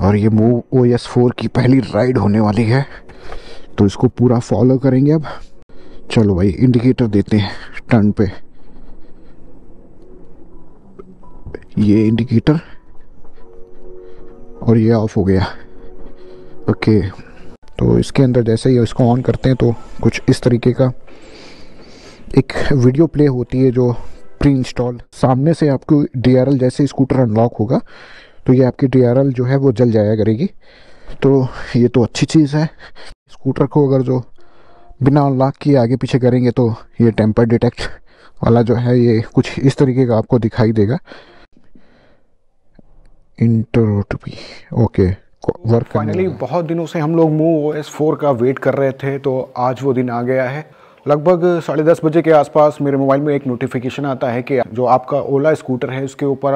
और ये move OS 4 की पहली राइड होने वाली है, तो इसको पूरा फॉलो करेंगे। अब चलो भाई इंडिकेटर देते हैं टर्न पे। ये इंडिकेटर और ये ऑफ हो गया। ओके, तो इसके अंदर जैसे ही इसको ऑन करते हैं तो कुछ इस तरीके का एक वीडियो प्ले होती है जो प्री इंस्टॉल। सामने से आपको DRL जैसे स्कूटर अनलॉक होगा तो ये आपकी DRL जो है वो जल जाया करेगी। तो ये तो अच्छी चीज़ है। स्कूटर को अगर जो बिना अनलॉक किए आगे पीछे करेंगे तो ये टेम्पर डिटेक्ट वाला जो है ये कुछ इस तरीके का आपको दिखाई देगा। इंटरओटीपी ओके वर्क। फाइनली बहुत दिनों से हम लोग मूव OS 4 का वेट कर रहे थे, तो आज वो दिन आ गया है। लगभग 10:30 बजे के आसपास मेरे मोबाइल में एक नोटिफिकेशन आता है कि जो आपका ओला स्कूटर है उसके ऊपर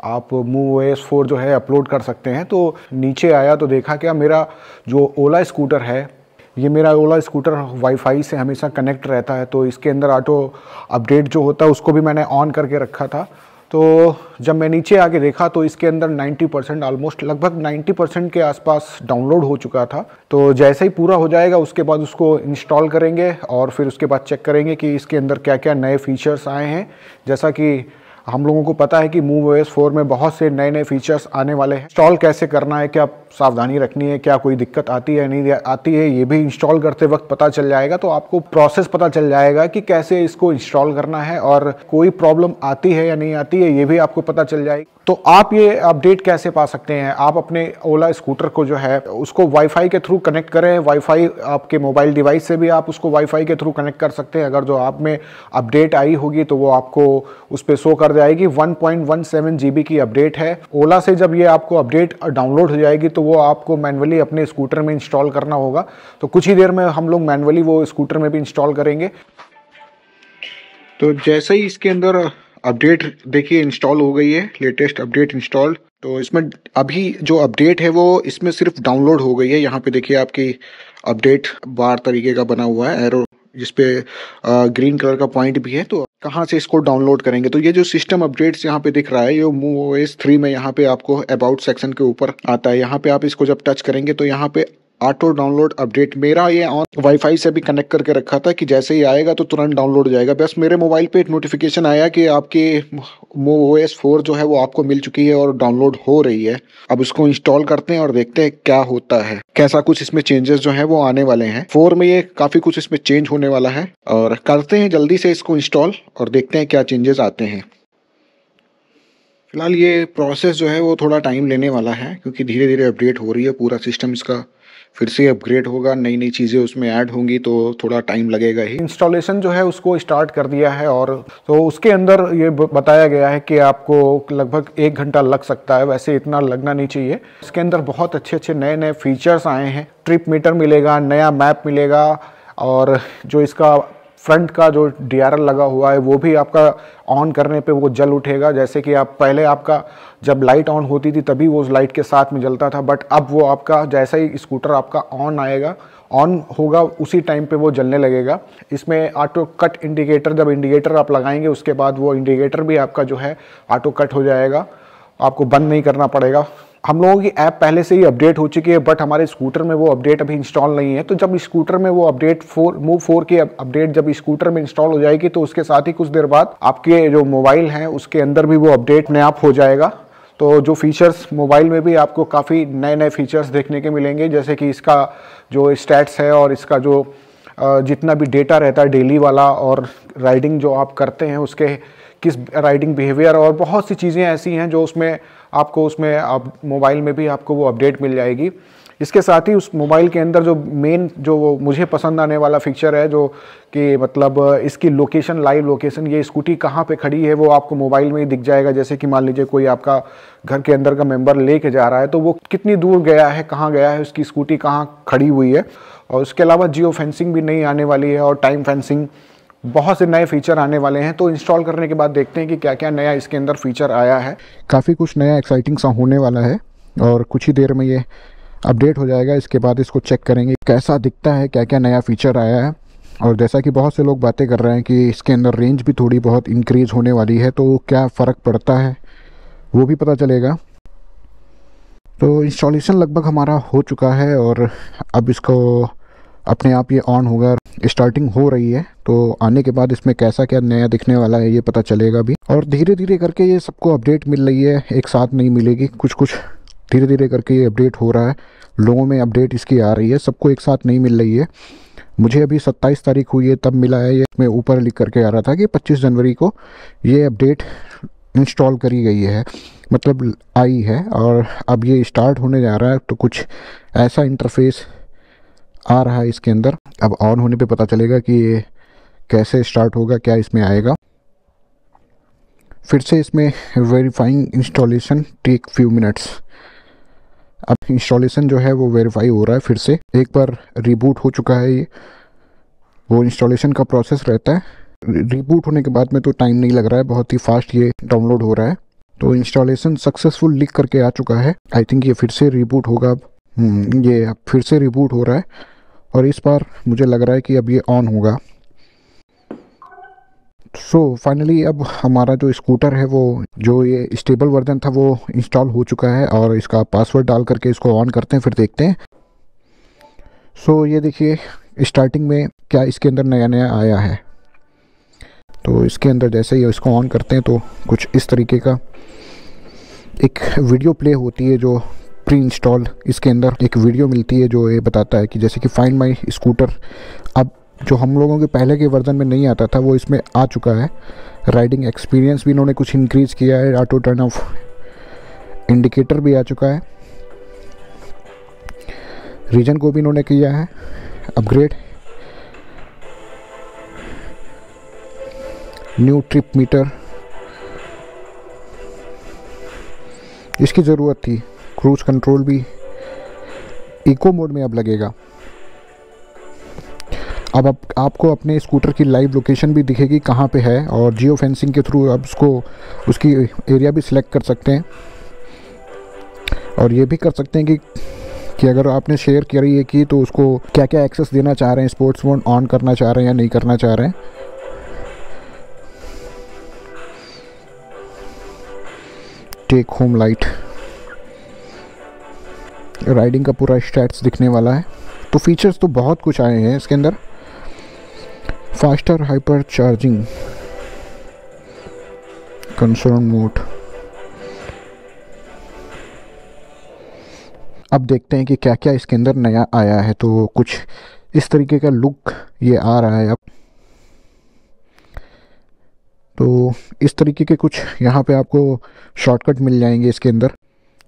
आप मूव OS 4 जो है अपलोड कर सकते हैं। तो नीचे आया तो देखा क्या मेरा जो ओला स्कूटर है, ये मेरा ओला स्कूटर वाईफाई से हमेशा कनेक्ट रहता है, तो इसके अंदर ऑटो अपडेट जो होता है उसको भी मैंने ऑन करके रखा था। तो जब मैं नीचे आके देखा तो इसके अंदर 90% ऑलमोस्ट लगभग 90% के आसपास डाउनलोड हो चुका था। तो जैसे ही पूरा हो जाएगा उसके बाद उसको इंस्टॉल करेंगे और फिर उसके बाद चेक करेंगे कि इसके अंदर क्या क्या नए फीचर्स आए हैं। जैसा कि हम लोगों को पता है कि मूव OS 4 में बहुत से नए नए फीचर्स आने वाले हैं। इंस्टॉल कैसे करना है, क्या सावधानी रखनी है, क्या कोई दिक्कत आती है नहीं आती है, ये भी इंस्टॉल करते वक्त पता चल जाएगा। तो आपको प्रोसेस पता चल जाएगा कि कैसे इसको इंस्टॉल करना है और कोई प्रॉब्लम आती है या नहीं आती है ये भी आपको पता चल जाएगी। तो आप ये अपडेट कैसे पा सकते हैं, आप अपने ओला स्कूटर को जो है उसको वाईफाई के थ्रू कनेक्ट करें। वाईफाई आपके मोबाइल डिवाइस से भी आप उसको वाईफाई के थ्रू कनेक्ट कर सकते हैं। अगर जो आप में अपडेट आई होगी तो वो आपको उस पर शो कर जाएगी। 1.17 GB की अपडेट है। ओला से जब ये आपको अपडेट डाउनलोड हो जाएगी तो वो आपको मैन्युअली अपने स्कूटर में इंस्टॉल करना होगा। तो कुछ ही देर में हम लोग मैन्युअली वो स्कूटर में भी इंस्टॉल करेंगे। तो जैसे ही इसके अंदर अपडेट देखिए इंस्टॉल हो गई है, लेटेस्ट अपडेट इंस्टॉल्ड। तो इसमें अभी जो अपडेट है वो इसमें सिर्फ डाउनलोड हो गई है। यहाँ पे देखिए आपकी अपडेट बार तरीके का बना हुआ है, एरो जिसपे ग्रीन कलर का पॉइंट भी है। तो कहाँ से इसको डाउनलोड करेंगे, तो ये जो सिस्टम अपडेट्स यहाँ पे दिख रहा है ये मूव OS 3 में यहाँ पे आपको अबाउट सेक्शन के ऊपर आता है। यहाँ पे आप इसको जब टच करेंगे तो यहाँ पे ऑटो डाउनलोड अपडेट, मेरा ये ऑन वाईफाई से भी कनेक्ट करके रखा था कि जैसे ही आएगा तो तुरंत डाउनलोड हो जाएगा। बस मेरे मोबाइल पे एक नोटिफिकेशन आया कि आपके मूव OS 4 जो है वो आपको मिल चुकी है और डाउनलोड हो रही है। अब इसको इंस्टॉल करते हैं और देखते हैं क्या होता है, कैसा कुछ इसमें चेंजेस जो है वो आने वाले हैं। 4 में ये काफी कुछ इसमें चेंज होने वाला है और करते हैं जल्दी से इसको इंस्टॉल और देखते हैं क्या चेंजेस आते हैं। फिलहाल ये प्रोसेस जो है वो थोड़ा टाइम लेने वाला है क्योंकि धीरे धीरे अपडेट हो रही है। पूरा सिस्टम इसका फिर से अपग्रेड होगा, नई नई चीज़ें उसमें ऐड होंगी तो थोड़ा टाइम लगेगा ही। इंस्टॉलेशन जो है उसको स्टार्ट कर दिया है और तो उसके अंदर ये बताया गया है कि आपको लगभग 1 घंटा लग सकता है। वैसे इतना लगना नहीं चाहिए। इसके अंदर बहुत अच्छे अच्छे नए नए फीचर्स आए हैं। ट्रिप मीटर मिलेगा, नया मैप मिलेगा और जो इसका फ्रंट का जो DRL लगा हुआ है वो भी आपका ऑन करने पे वो जल उठेगा। जैसे कि आप पहले आपका जब लाइट ऑन होती थी तभी वो उस लाइट के साथ में जलता था, बट अब वो आपका जैसा ही स्कूटर आपका ऑन होगा उसी टाइम पे वो जलने लगेगा। इसमें ऑटो कट इंडिकेटर, जब इंडिकेटर आप लगाएंगे उसके बाद वो इंडिकेटर भी आपका जो है ऑटो कट हो जाएगा, आपको बंद नहीं करना पड़ेगा। हम लोगों की ऐप पहले से ही अपडेट हो चुकी है बट हमारे स्कूटर में वो अपडेट अभी इंस्टॉल नहीं है। तो जब स्कूटर में वो अपडेट मूव 4 की अपडेट जब स्कूटर में इंस्टॉल हो जाएगी तो उसके साथ ही कुछ देर बाद आपके जो मोबाइल हैं उसके अंदर भी वो अपडेट अपने आप हो जाएगा। तो जो फीचर्स मोबाइल में भी आपको काफ़ी नए नए फीचर्स देखने के मिलेंगे, जैसे कि इसका जो स्टैट्स है और इसका जो जितना भी डेटा रहता है डेली वाला और राइडिंग जो आप करते हैं उसके किस राइडिंग बिहेवियर और बहुत सी चीज़ें ऐसी हैं जो उसमें आपको आप मोबाइल में भी आपको वो अपडेट मिल जाएगी। इसके साथ ही उस मोबाइल के अंदर जो मेन जो मुझे पसंद आने वाला फीचर है जो कि मतलब इसकी लोकेशन, लाइव लोकेशन, ये स्कूटी कहाँ पे खड़ी है वो आपको मोबाइल में ही दिख जाएगा। जैसे कि मान लीजिए कोई आपका घर के अंदर का मेंबर लेके जा रहा है तो वो कितनी दूर गया है, कहाँ गया है, उसकी स्कूटी कहाँ खड़ी हुई है। और उसके अलावा जियो फेंसिंग भी नहीं आने वाली है और टाइम फेंसिंग, बहुत से नए फीचर आने वाले हैं। तो इंस्टॉल करने के बाद देखते हैं कि क्या क्या नया इसके अंदर फीचर आया है। काफ़ी कुछ नया एक्साइटिंग सा होने वाला है और कुछ ही देर में ये अपडेट हो जाएगा। इसके बाद इसको चेक करेंगे कैसा दिखता है, क्या क्या नया फीचर आया है। और जैसा कि बहुत से लोग बातें कर रहे हैं कि इसके अंदर रेंज भी थोड़ी बहुत इंक्रीज होने वाली है, तो क्या फ़र्क पड़ता है वो भी पता चलेगा। तो इंस्टॉलेशन लगभग हमारा हो चुका है और अब इसको अपने आप ये ऑन होगा, स्टार्टिंग हो रही है। तो आने के बाद इसमें कैसा क्या नया दिखने वाला है ये पता चलेगा भी। और धीरे धीरे करके ये सबको अपडेट मिल रही है, एक साथ नहीं मिलेगी, कुछ कुछ धीरे धीरे करके ये अपडेट हो रहा है, लोगों में अपडेट इसकी आ रही है, सबको एक साथ नहीं मिल रही है। मुझे अभी 27 तारीख हुई है तब मिला है ये। मैं ऊपर लिख करके आ रहा था कि 25 जनवरी को ये अपडेट इंस्टॉल करी गई है, मतलब आई है। और अब ये स्टार्ट होने जा रहा है, तो कुछ ऐसा इंटरफेस आ रहा है इसके अंदर। अब ऑन होने पे पता चलेगा कि ये कैसे स्टार्ट होगा, क्या इसमें आएगा। फिर से इसमें verifying installation take few minutes. अब इंस्टॉलेशन जो है वो वेरीफाई हो रहा है फिर से। एक बार रिबूट हो चुका है ये, वो इंस्टॉलेशन का प्रोसेस रहता है। रिबूट होने के बाद में तो टाइम नहीं लग रहा है, बहुत ही फास्ट ये डाउनलोड हो रहा है। तो इंस्टॉलेशन सक्सेसफुल लिख करके आ चुका है। आई थिंक ये फिर से रिबूट होगा अब। ये अब फिर से रिबूट हो रहा है और इस बार मुझे लग रहा है कि अब ये ऑन होगा। सो फाइनली अब हमारा जो स्कूटर है, वो जो ये स्टेबल वर्जन था वो इंस्टॉल हो चुका है और इसका पासवर्ड डाल करके इसको ऑन करते हैं, फिर देखते हैं। सो ये देखिए स्टार्टिंग में क्या इसके अंदर नया नया आया है। तो इसके अंदर जैसे ही इसको ऑन करते हैं तो कुछ इस तरीके का एक वीडियो प्ले होती है, जो प्री इंस्टॉल इसके अंदर एक वीडियो मिलती है जो ये बताता है कि जैसे कि फाइंड माई स्कूटर। अब जो हम लोगों के पहले के वर्जन में नहीं आता था वो इसमें आ चुका है। राइडिंग एक्सपीरियंस भी इन्होंने कुछ इंक्रीज़ किया है, ऑटो टर्न ऑफ इंडिकेटर भी आ चुका है, रीजन को भी इन्होंने किया है अपग्रेड, न्यू ट्रिप मीटर इसकी ज़रूरत थी, क्रूज कंट्रोल भी इको मोड में अब लगेगा। अब आपको अपने स्कूटर की लाइव लोकेशन भी दिखेगी कहाँ पे है, और जियो फेंसिंग के थ्रू अब उसकी एरिया भी सिलेक्ट कर सकते हैं। और ये भी कर सकते हैं कि अगर आपने शेयर करी है कि तो उसको क्या क्या एक्सेस देना चाह रहे हैं, स्पोर्ट्स मोड ऑन करना चाह रहे हैं या नहीं करना चाह रहे हैं। टेक होम लाइट, राइडिंग का पूरा स्टैट्स दिखने वाला है। तो फीचर्स तो बहुत कुछ आए हैं इसके अंदर। Faster hyper charging, console mode. अब देखते हैं कि क्या क्या इसके अंदर नया आया है। तो कुछ इस तरीके का लुक ये आ रहा है अब। तो इस तरीके के कुछ यहाँ पे आपको शॉर्टकट मिल जाएंगे इसके अंदर।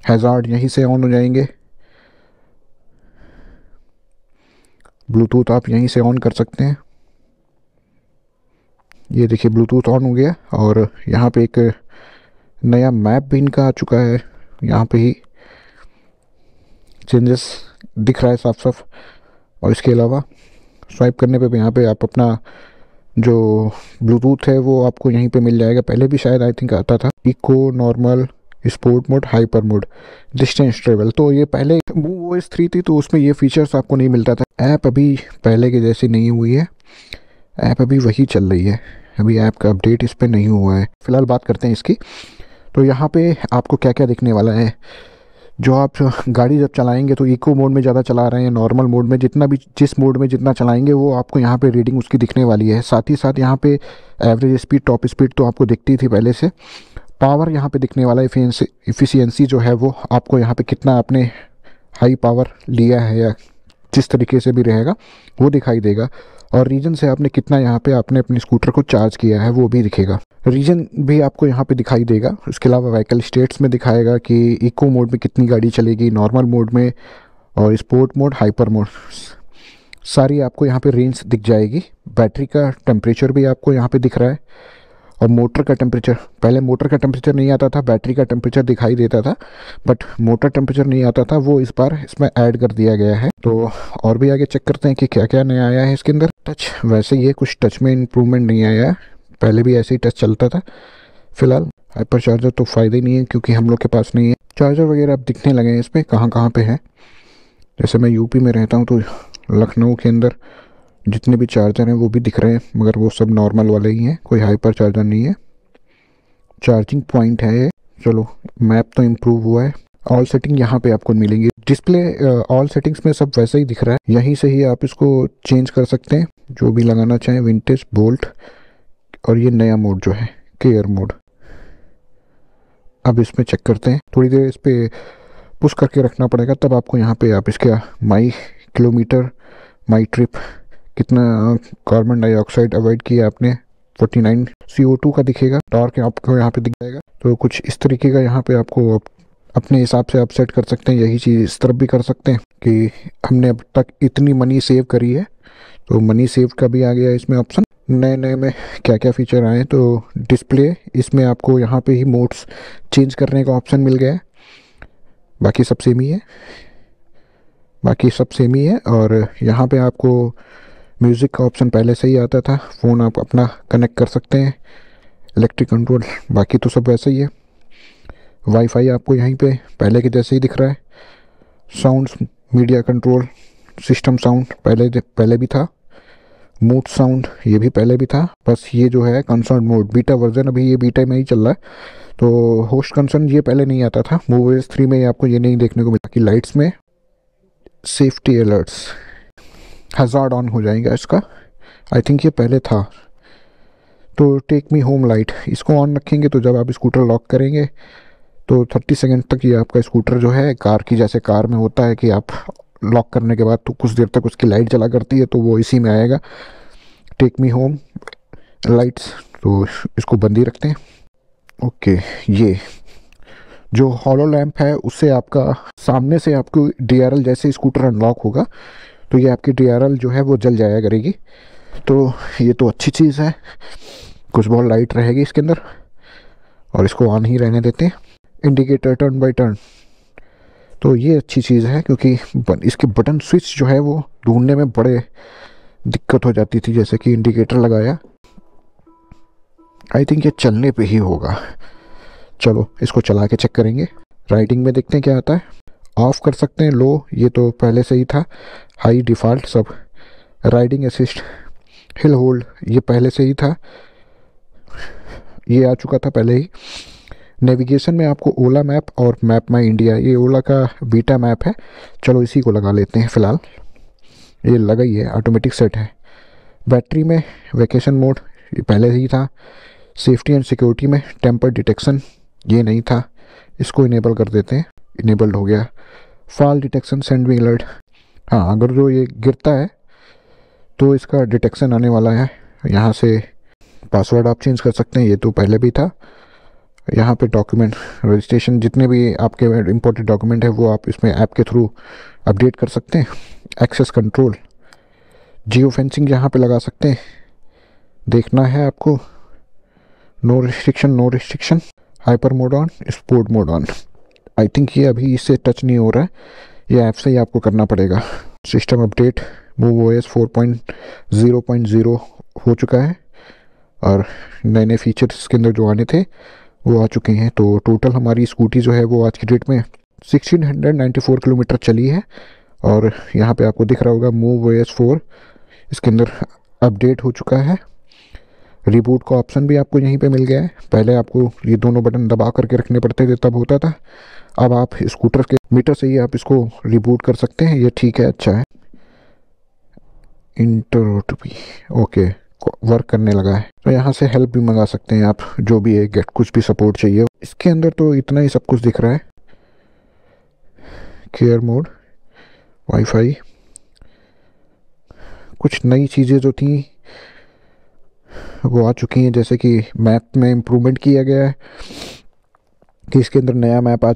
हैज़ार्ड यहीं से ऑन हो जाएंगे, ब्लूटूथ आप यहीं से ऑन कर सकते हैं। ये देखिए ब्लूटूथ ऑन हो गया और यहाँ पे एक नया मैप भी इनका आ चुका है। यहाँ पे ही चेंजेस दिख रहा है साफ साफ। और इसके अलावा स्वाइप करने पे भी यहाँ पे आप अपना जो ब्लूटूथ है वो आपको यहीं पे मिल जाएगा। पहले भी शायद आई थिंक आता था, eco, normal, sport mode, hyper mode, distance travel. तो ये पहले MoveOS 3 थी तो उसमें ये फीचर्स आपको नहीं मिलता था। ऐप अभी पहले के जैसी नहीं हुई है, ऐप अभी वही चल रही है, अभी ऐप का अपडेट इस पर नहीं हुआ है। फिलहाल बात करते हैं इसकी। तो यहाँ पे आपको क्या क्या दिखने वाला है। जो आप गाड़ी जब चलाएंगे तो इको मोड में ज़्यादा चला रहे हैं, नॉर्मल मोड में जितना भी जिस मोड में जितना चलाएंगे वो आपको यहाँ पे रीडिंग उसकी दिखने वाली है। साथ ही साथ यहाँ पे एवरेज स्पीड, टॉप स्पीड तो आपको दिखती थी पहले से। पावर यहाँ पे दिखने वाला है, इफ़िशियंसी जो है वो आपको यहाँ पे कितना आपने हाई पावर लिया है या जिस तरीके से भी रहेगा वो दिखाई देगा। और रीजन से आपने कितना यहाँ पे आपने अपने स्कूटर को चार्ज किया है वो भी दिखेगा, रीजन भी आपको यहाँ पे दिखाई देगा। उसके अलावा व्हीकल स्टेट्स में दिखाएगा कि इको मोड में कितनी गाड़ी चलेगी, नॉर्मल मोड में, और स्पोर्ट मोड, हाइपर मोड, सारी आपको यहाँ पे रेंज दिख जाएगी। बैटरी का टेम्परेचर भी आपको यहाँ पे दिख रहा है और मोटर का टेम्परेचर। पहले मोटर का टेम्परेचर नहीं आता था, बैटरी का टेम्परेचर दिखाई देता था, बट मोटर टेम्परेचर नहीं आता था, वो इस बार इसमें ऐड कर दिया गया है। तो और भी आगे चेक करते हैं कि क्या क्या नया आया है इसके अंदर। टच, वैसे ये कुछ टच में इम्प्रूवमेंट नहीं आया है, पहले भी ऐसे ही टच चलता था। फिलहाल हाइपर चार्जर तो फ़ायदा ही नहीं है क्योंकि हम लोग के पास नहीं है। चार्जर वगैरह अब दिखने लगे हैं इसमें कहाँ कहाँ पे है। जैसे मैं यूपी में रहता हूँ तो लखनऊ के अंदर जितने भी चार्जर हैं वो भी दिख रहे हैं, मगर वो सब नॉर्मल वाले ही हैं, कोई हाइपर चार्जर नहीं है। चार्जिंग पॉइंट है ये। चलो मैप तो इम्प्रूव हुआ है। ऑल सेटिंग यहाँ पे आपको मिलेंगी। डिस्प्ले ऑल सेटिंग्स में सब वैसा ही दिख रहा है, यहीं से ही आप इसको चेंज कर सकते हैं जो भी लगाना चाहें, विंटेज, बोल्ट, और ये नया मोड जो है केयर मोड। अब इसमें चेक करते हैं, थोड़ी देर इस पर पुश करके रखना पड़ेगा, तब आपको यहाँ पे आप इसका माई किलोमीटर, माई ट्रिप, कितना कार्बन डाइऑक्साइड अवॉइड किया आपने, 49 CO2 का दिखेगा, टॉर्क आपको यहाँ पे दिख जाएगा। तो कुछ इस तरीके का यहाँ पे आपको अपने हिसाब से आप सेट कर सकते हैं। यही चीज़ इस तरफ भी कर सकते हैं कि हमने अब तक इतनी मनी सेव करी है, तो मनी सेव का भी आ गया इसमें ऑप्शन। नए नए में क्या क्या फीचर आए, तो डिस्प्ले, इसमें आपको यहाँ पे ही मोड्स चेंज करने का ऑप्शन मिल गया है, बाकी सब सेम ही है। और यहाँ पे आपको म्यूज़िक का ऑप्शन पहले से ही आता था, फ़ोन आप अपना कनेक्ट कर सकते हैं, इलेक्ट्रिक कंट्रोल, बाकी तो सब वैसा ही है। वाईफाई आपको यहीं पे पहले के जैसे ही दिख रहा है। Sounds, media control, system sound पहले भी था, मूड साउंड ये भी पहले भी था, बस ये जो है कंसर्न मोड बीटा वर्जन, अभी ये बीटा में ही चल रहा है, तो होस्ट कंसर्न ये पहले नहीं आता था। MoveOS 3 में आपको ये नहीं देखने को मिला कि लाइट्स में सेफ्टी अलर्ट्स, हज़ार्ड ऑन हो जाएगा इसका, आई थिंक ये पहले था। तो टेक मी होम लाइट, इसको ऑन रखेंगे तो जब आप स्कूटर लॉक करेंगे तो 30 सेकेंड तक ये आपका स्कूटर जो है, कार की जैसे कार में होता है कि आप लॉक करने के बाद तो कुछ देर तक उसकी लाइट जला करती है, तो वो इसी में आएगा, टेक मी होम लाइट्स। तो इसको बंद ही रखते हैं। ओके, ये जो हॉलो लैंप है उससे आपका सामने से आपको DRL, जैसे स्कूटर अनलॉक होगा तो ये आपकी DRL जो है वो जल जाया करेगी, तो ये तो अच्छी चीज़ है, कुछ बहुत लाइट रहेगी इसके अंदर। और इसको ऑन ही रहने देते हैं। इंडिकेटर टर्न बाय टर्न, तो ये अच्छी चीज़ है क्योंकि इसके बटन स्विच जो है वो ढूंढने में बड़े दिक्कत हो जाती थी, जैसे कि इंडिकेटर लगाया, आई थिंक ये चलने पे ही होगा। चलो इसको चला के चेक करेंगे। राइडिंग में देखते हैं क्या आता है। ऑफ कर सकते हैं लो, ये तो पहले से ही था, हाई डिफ़ॉल्ट सब। राइडिंग असिस्ट, हिल होल्ड ये पहले से ही था, ये आ चुका था पहले ही। नेविगेशन में आपको ओला मैप और मैप माई इंडिया, ये ओला का बीटा मैप है, चलो इसी को लगा लेते हैं फ़िलहाल, ये लगा ही है, ऑटोमेटिक सेट है। बैटरी में वैकेशन मोड ये पहले ही था। सेफ्टी एंड सिक्योरिटी में टेम्पर डिटेक्शन ये नहीं था, इसको इनेबल कर देते हैं, इनेबल्ड हो गया। Fall detection, send me alert, हाँ अगर जो ये गिरता है तो इसका डिटेक्शन आने वाला है। यहाँ से पासवर्ड आप चेंज कर सकते हैं, ये तो पहले भी था। यहाँ पे डॉक्यूमेंट रजिस्ट्रेशन, जितने भी आपके इम्पोर्टेंट डॉक्यूमेंट है वो आप इसमें ऐप के थ्रू अपडेट कर सकते हैं। एक्सेस कंट्रोल, जियो फेंसिंग यहाँ पे लगा सकते हैं, देखना है आपको। No restriction, hyper mode on, sport mode on, I think ये अभी इससे टच नहीं हो रहा है, ये ऐप से ही आपको करना पड़ेगा। सिस्टम अपडेट, MoveOS 4.0.0 हो चुका है और नए नए फीचर्स इसके अंदर जो आने थे वो आ चुके हैं। तो टोटल हमारी स्कूटी जो है वो आज की डेट में 1694 किलोमीटर चली है। और यहाँ पे आपको दिख रहा होगा MoveOS 4 इसके अंदर अपडेट हो चुका है। रिबूट का ऑप्शन भी आपको यहीं पे मिल गया है, पहले आपको ये दोनों बटन दबा करके रखने पड़ते थे तब होता था, अब आप स्कूटर के मीटर से ही आप इसको रिबूट कर सकते हैं, ये ठीक है, अच्छा है। इंटरओटीपी ओके वर्क करने लगा है, तो यहाँ से हेल्प भी मंगा सकते हैं आप, जो भी है गेट कुछ भी सपोर्ट चाहिए। इसके अंदर तो इतना ही सब कुछ दिख रहा है। केयर मोड, वाईफाई, कुछ नई चीज़ें जो थी वो आ चुकी हैं, जैसे कि मैप में इम्प्रूवमेंट किया गया है कि इसके अंदर नया मैप आ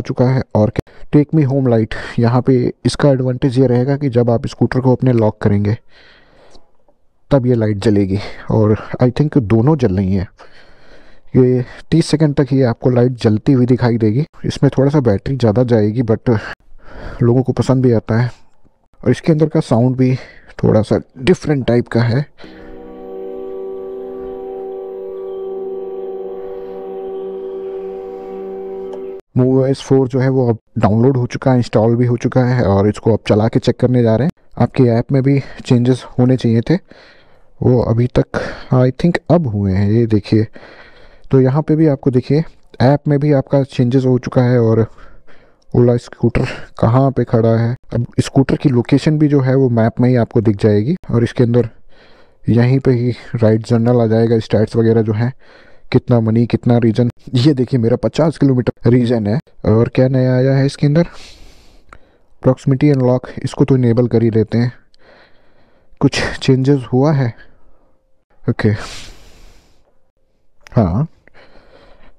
चुका है। और टेक मी होम लाइट, यहाँ पे इसका एडवांटेज ये रहेगा कि जब आप स्कूटर को अपने लॉक करेंगे तब ये लाइट जलेगी, और आई थिंक दोनों जल रही हैं। ये 30 सेकंड तक ये आपको लाइट जलती हुई दिखाई देगी। इसमें थोड़ा सा बैटरी ज़्यादा जाएगी बट लोगों को पसंद भी आता है। और इसके अंदर का साउंड भी थोड़ा सा डिफरेंट टाइप का है। MoveOS 4 जो है वो अब डाउनलोड हो चुका है, इंस्टॉल भी हो चुका है, और इसको अब चला के चेक करने जा रहे हैं। आपके ऐप में भी चेंजेस होने चाहिए थे, वो अभी तक आई थिंक अब हुए हैं, ये देखिए। तो यहाँ पे भी आपको देखिए ऐप में भी आपका चेंजेस हो चुका है और ओला स्कूटर कहाँ पे खड़ा है, अब स्कूटर की लोकेशन भी जो है वो मैप में ही आपको दिख जाएगी। और इसके अंदर यहीं पे ही राइड जर्नल आ जाएगा, स्टैट्स वगैरह जो है, कितना मनी, कितना रीजन। ये देखिए मेरा 50 किलोमीटर रीजन है। और क्या नया आया है इसके अंदर, प्रॉक्सिमिटी अनलॉक, इसको तो इनेबल कर ही लेते हैं। कुछ चेंजेस हुआ है? ओके हाँ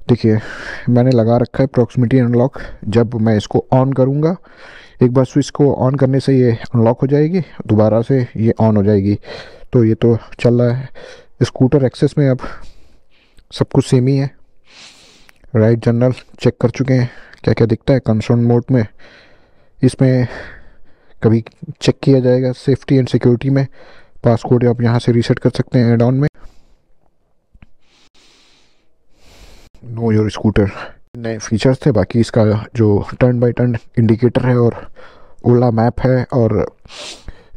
देखिए मैंने लगा रखा है प्रॉक्सिमिटी अनलॉक। जब मैं इसको ऑन करूँगा, एक बार स्विच को ऑन करने से ये अनलॉक हो जाएगी, दोबारा से ये ऑन हो जाएगी। तो ये तो चल रहा है। स्कूटर एक्सेस में अब सब कुछ सेम ही है। राइड जर्नल चेक कर चुके हैं क्या क्या दिखता है कंसोल मोड में। इसमें कभी चेक किया जाएगा सेफ्टी एंड सिक्योरिटी में। पासकोड आप यहाँ से रीसेट कर सकते हैं एड ऑन में। नो योर स्कूटर नए फीचर्स थे। बाकी इसका जो टर्न बाय टर्न इंडिकेटर है और ओला मैप है, और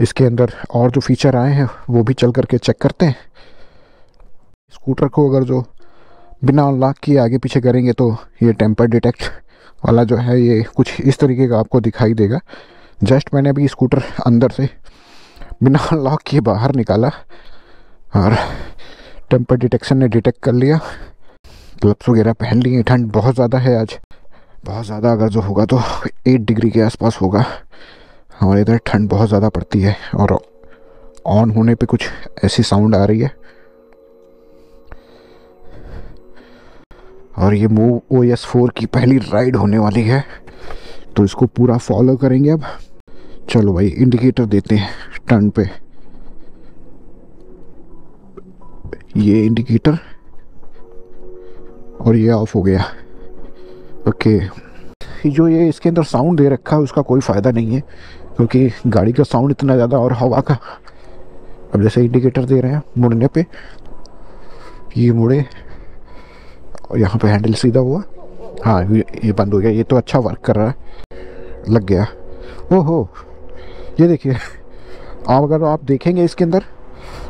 इसके अंदर और जो फीचर आए हैं वो भी चल करके चेक करते हैं। स्कूटर को अगर जो बिना अनलॉक किए आगे पीछे करेंगे तो ये टेम्पर डिटेक्ट वाला जो है ये कुछ इस तरीके का आपको दिखाई देगा। जस्ट मैंने अभी स्कूटर अंदर से बिना अनलॉक किए बाहर निकाला और टेम्पर डिटेक्शन ने डिटेक्ट कर लिया। ग्लव्स वगैरह पहन लिए। ठंड बहुत ज़्यादा है आज, बहुत ज़्यादा। अगर जो होगा तो 8 डिग्री के आसपास होगा। हमारे इधर ठंड बहुत ज़्यादा पड़ती है। और ऑन होने पे कुछ ऐसी साउंड आ रही है। और ये मूव OS 4 की पहली राइड होने वाली है, तो इसको पूरा फॉलो करेंगे अब। चलो भाई इंडिकेटर देते हैं टर्न पे। ये इंडिकेटर और ये ऑफ हो गया। ओके जो ये इसके अंदर साउंड दे रखा है उसका कोई फ़ायदा नहीं है, क्योंकि गाड़ी का साउंड इतना ज़्यादा और हवा का। अब जैसे इंडिकेटर दे रहे हैं मुड़ने पे, ये मुड़े और यहाँ पे हैंडल सीधा हुआ। हाँ ये बंद हो गया। ये तो अच्छा वर्क कर रहा है, लग गया। ओहो ये देखिए, अब अगर आप देखेंगे इसके अंदर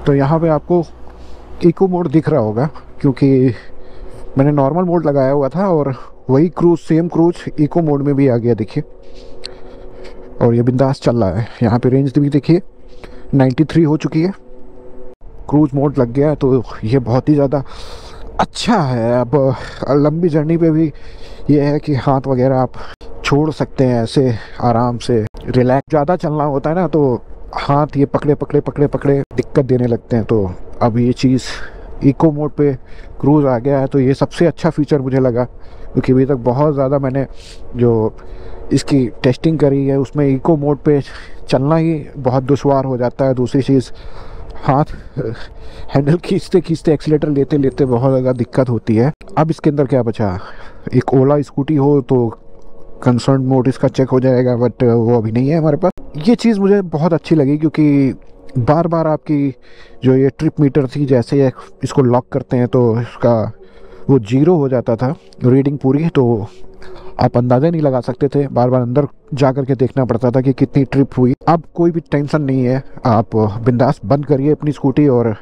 तो यहाँ पे आपको इको मोड दिख रहा होगा, क्योंकि मैंने नॉर्मल मोड लगाया हुआ था और वही cruise, same cruise eco mode में भी आ गया देखिए। और ये बिंदास चल रहा है। यहाँ पे रेंज भी देखिए 93 हो चुकी है। क्रूज मोड लग गया है, तो ये बहुत ही ज़्यादा अच्छा है। अब लंबी जर्नी पे भी ये है कि हाथ वगैरह आप छोड़ सकते हैं ऐसे आराम से, रिलैक्स। ज़्यादा चलना होता है ना तो हाथ ये पकड़े पकड़े पकड़े पकड़े दिक्कत देने लगते हैं। तो अब ये चीज़ इको मोड पे क्रूज़ आ गया है, तो ये सबसे अच्छा फीचर मुझे लगा, क्योंकि अभी तक बहुत ज़्यादा मैंने जो इसकी टेस्टिंग करी है उसमें इको मोड पे चलना ही बहुत दुश्वार हो जाता है। दूसरी चीज़, हाथ हैंडल खींचते खींचते एक्सीलेटर लेते लेते बहुत ज़्यादा दिक्कत होती है। अब इसके अंदर क्या बचा, एक ओला स्कूटी हो तो कंसर्न मोड इसका चेक हो जाएगा, बट वो अभी नहीं है हमारे पास। ये चीज़ मुझे बहुत अच्छी लगी, क्योंकि बार बार आपकी जो ये ट्रिप मीटर थी, जैसे इसको लॉक करते हैं तो इसका वो 0 हो जाता था रीडिंग पूरी, तो आप अंदाज़ा नहीं लगा सकते थे। बार बार अंदर जा कर के देखना पड़ता था कि कितनी ट्रिप हुई। अब कोई भी टेंशन नहीं है, आप बिंदास बंद करिए अपनी स्कूटी और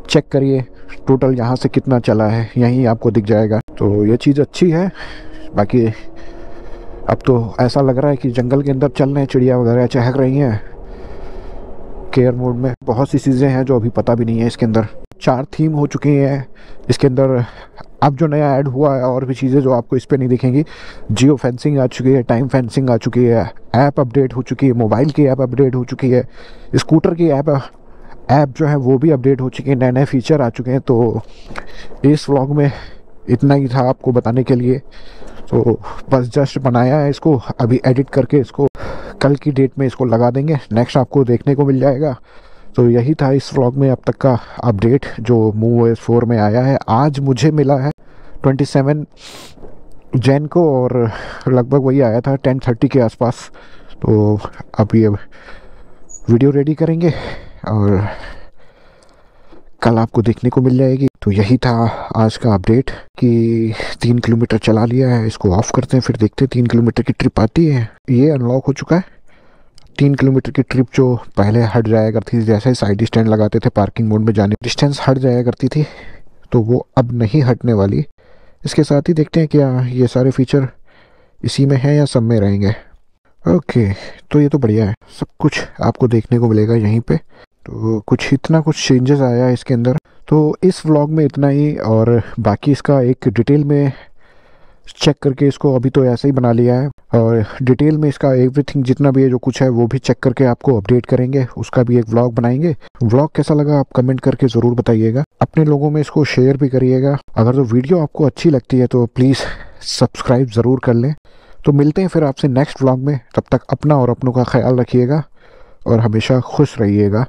चेक करिए टोटल यहाँ से कितना चला है, यहीं आपको दिख जाएगा। तो ये चीज़ अच्छी है। बाकी अब तो ऐसा लग रहा है कि जंगल के अंदर चल रहे हैं, चिड़िया वगैरह चहक रही हैं केयर मोड में। बहुत सी चीज़ें हैं जो अभी पता भी नहीं है इसके अंदर। 4 थीम हो चुकी हैं इसके अंदर। अब जो नया ऐड हुआ है और भी चीज़ें जो आपको इस पर नहीं दिखेंगी, जियो फेंसिंग आ चुकी है, टाइम फेंसिंग आ चुकी है, ऐप अपडेट हो चुकी है, मोबाइल की ऐप अपडेट हो चुकी है, स्कूटर की ऐप जो है वो भी अपडेट हो चुकी है, नए नए फीचर आ चुके हैं। तो इस व्लॉग में इतना ही था आपको बताने के लिए। तो बस जस्ट बनाया है इसको, अभी एडिट करके इसको कल की डेट में इसको लगा देंगे, नेक्स्ट आपको देखने को मिल जाएगा। तो यही था इस व्लॉग में अब तक का अपडेट जो MuoS 4 में आया है। आज मुझे मिला है 27 जैन को और लगभग वही आया था 10:30 के आसपास। तो अब ये वीडियो रेडी करेंगे और कल आपको देखने को मिल जाएगी। तो यही था आज का अपडेट कि 3 किलोमीटर चला लिया है। इसको ऑफ करते हैं, फिर देखते हैं 3 किलोमीटर की ट्रिप आती है। ये अनलॉक हो चुका है। 3 किलोमीटर की ट्रिप जो पहले हट जाया करती थी, जैसे साइड स्टैंड लगाते थे पार्किंग मोड में जाने, डिस्टेंस हट जाया करती थी, तो वो अब नहीं हटने वाली। इसके साथ ही देखते हैं क्या ये सारे फीचर इसी में हैं या सब में रहेंगे। ओके, तो ये तो बढ़िया है, सब कुछ आपको देखने को मिलेगा यहीं पे। तो कुछ चेंजेस आया है इसके अंदर। तो इस व्लॉग में इतना ही, और बाकी इसका एक डिटेल में चेक करके इसको अभी तो ऐसे ही बना लिया है, और डिटेल में इसका एवरीथिंग जितना भी है जो कुछ है वो भी चेक करके आपको अपडेट करेंगे, उसका भी एक व्लॉग बनाएंगे। व्लॉग कैसा लगा आप कमेंट करके ज़रूर बताइएगा, अपने लोगों में इसको शेयर भी करिएगा। अगर तो वीडियो आपको अच्छी लगती है तो प्लीज़ सब्सक्राइब ज़रूर कर लें। तो मिलते हैं फिर आपसे नेक्स्ट व्लॉग में, तब तक अपना और अपनों का ख्याल रखिएगा और हमेशा खुश रहिएगा।